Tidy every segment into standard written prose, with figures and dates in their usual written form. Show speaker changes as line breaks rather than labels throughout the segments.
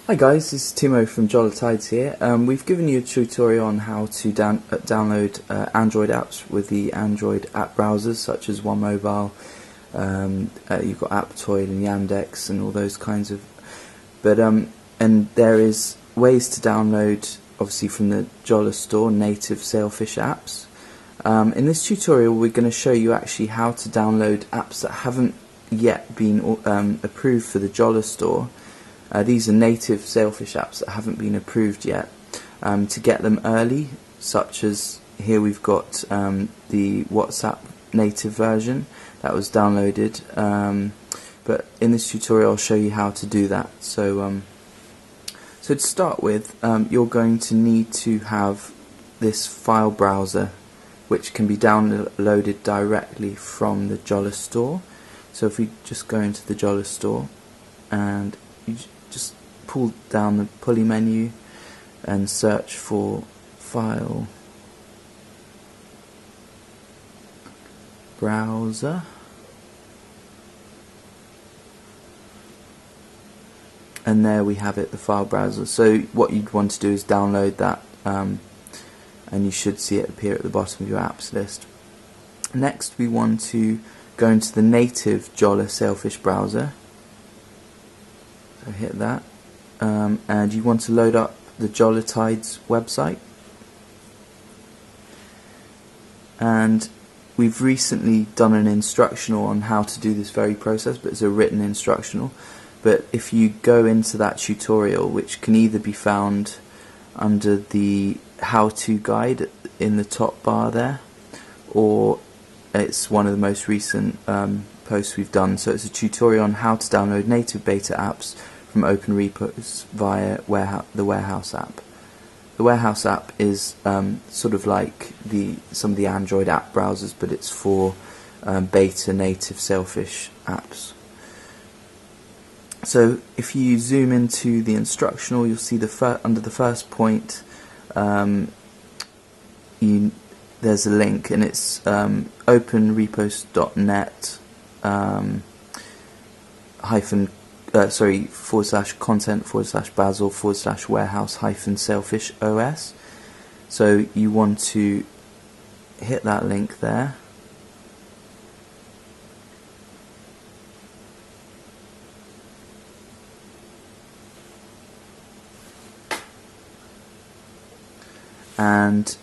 Hi guys, this is Timo from Jolla here. We've given you a tutorial on how to download Android apps with the Android app browsers such as OneMobile. You've got Aptoid and Yandex and all those kinds of. And there is ways to download, obviously from the Jolla store, native Sailfish apps. In this tutorial, we're going to show you actually how to download apps that haven't yet been approved for the Jolla store. These are native Sailfish apps that haven't been approved yet. To get them early, such as here we've got the WhatsApp native version that was downloaded, but in this tutorial I'll show you how to do that. So to start with, you're going to need to have this file browser, which can be downloaded directly from the Jolla store. So if we just go into the Jolla store and you just pull down the pulley menu and search for file browser, and there we have it, the file browser. So what you'd want to do is download that, and you should see it appear at the bottom of your apps list. Next we want to go into the native Jolla Sailfish browser. So hit that, and you want to load up the Jolla Tides website. And we've recently done an instructional on how to do this very process, but it's a written instructional. But if you go into that tutorial, which can either be found under the how-to guide in the top bar there, or it's one of the most recent posts we've done. So it's a tutorial on how to download native beta apps from open repos via the Warehouse app. The Warehouse app is sort of like some of the Android app browsers, but it's for beta native Sailfish apps. So if you zoom into the instructional, you'll see under the first point there's a link, and it's openrepos.net /content/bazel/warehouse-sailfish-os. So you want to hit that link there, and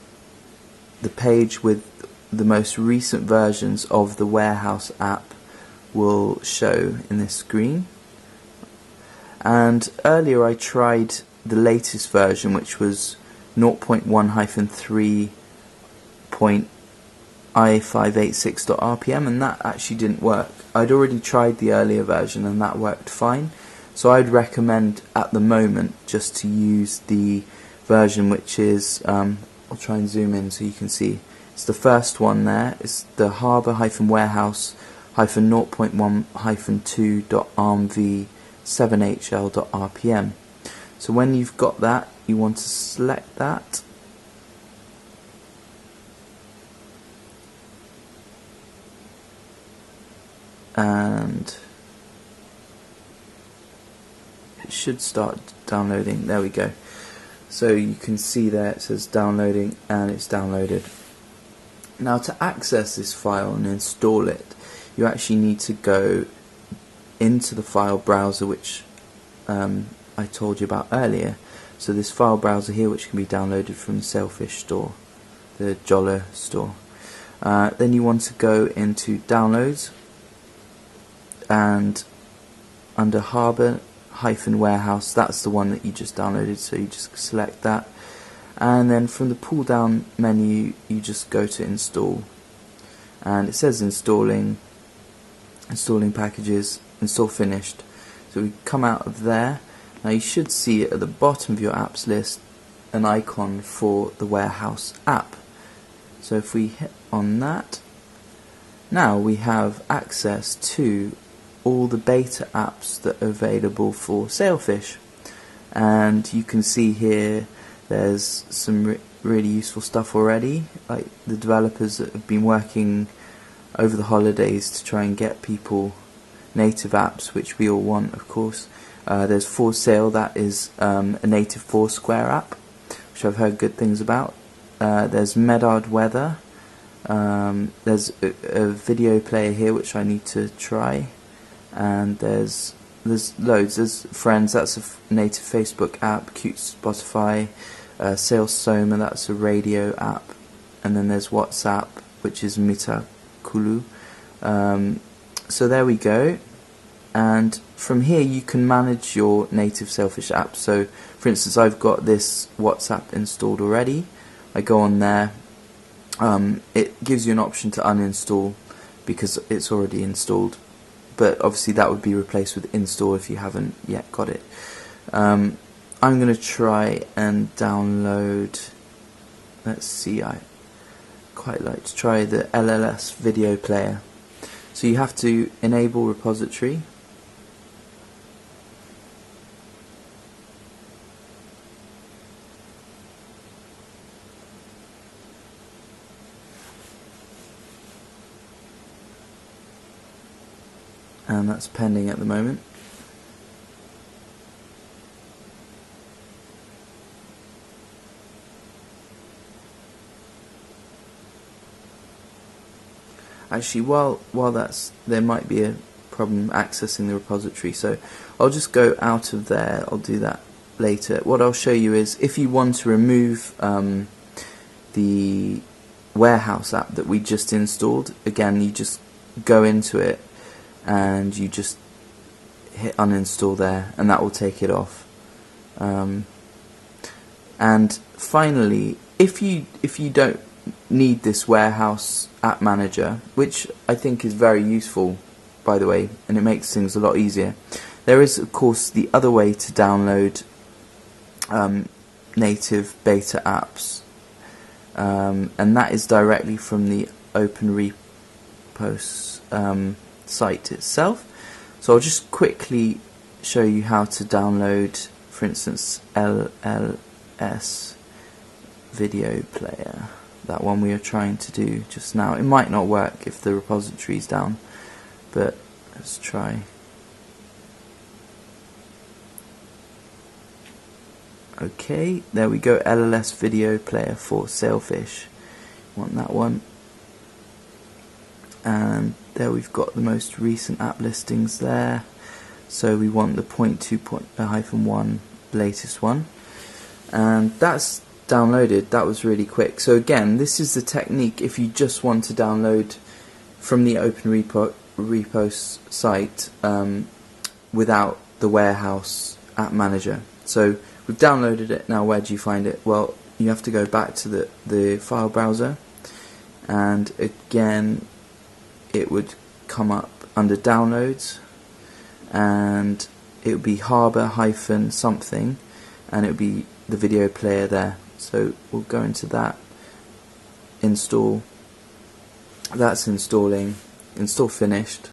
the page with the most recent versions of the Warehouse app will show in this screen. And earlier I tried the latest version, which was 0.1-3.i586.rpm, and that actually didn't work. I'd already tried the earlier version and that worked fine. So I'd recommend at the moment just to use the version which is, I'll try and zoom in so you can see. It's the first one there. It's the harbour-warehouse-0.1-2.armv7hl.rpm. So when you've got that, you want to select that, and it should start downloading. There we go. So you can see there it says downloading, and it's downloaded. Now to access this file and install it, you actually need to go into the file browser which I told you about earlier. So this file browser here, which can be downloaded from the Sailfish store, the Jolla store. Then you want to go into downloads, and under harbour-warehouse, that's the one that you just downloaded, so you just select that, and then from the pull down menu you just go to install, and it says installing packages, install finished. So we come out of there. Now you should see at the bottom of your apps list an icon for the Warehouse app. So if we hit on that, now we have access to all the beta apps that are available for Sailfish, and you can see here there's some really useful stuff already, like the developers that have been working over the holidays to try and get people native apps, which we all want, of course. There's For Sale, that is a native Foursquare app, which I've heard good things about. There's Medard Weather. There's a video player here which I need to try, and there's loads. There's Friends, that's a native Facebook app. Cute Spotify. Sales Soma, that's a radio app, and then there's WhatsApp, which is Mitakulu. So there we go. And from here you can manage your native Sailfish app. So for instance, I've got this WhatsApp installed already. I go on there. It gives you an option to uninstall because it's already installed, but obviously that would be replaced with install if you haven't yet got it. I'm going to try and download, let's see, I quite like to try the LLS video player. So you have to enable repository. And that's pending at the moment. Actually, while that's, there might be a problem accessing the repository, so I'll just go out of there. I'll do that later. What I'll show you is if you want to remove the warehouse app that we just installed, again you just go into it and you just hit uninstall there, and that will take it off. And finally, if you don't need this warehouse app manager, which I think is very useful, by the way, and it makes things a lot easier, there is of course the other way to download native beta apps, and that is directly from the Open Repos site itself. So I'll just quickly show you how to download, for instance, LLS video player, that one we are trying to do just now. It might not work if the repository is down, but let's try. Okay, there we go, LLS video player for Sailfish. Want that one. And there we've got the most recent app listings there. So we want the 0.2.1 latest one. And that's downloaded. That was really quick. So again, this is the technique if you just want to download from the Open Repos site without the warehouse app manager. So we've downloaded it. Now where do you find it? Well, you have to go back to the file browser, and again it would come up under downloads, and it would be harbor-something, and it would be the video player there. So we'll go into that, install, that's installing, install finished,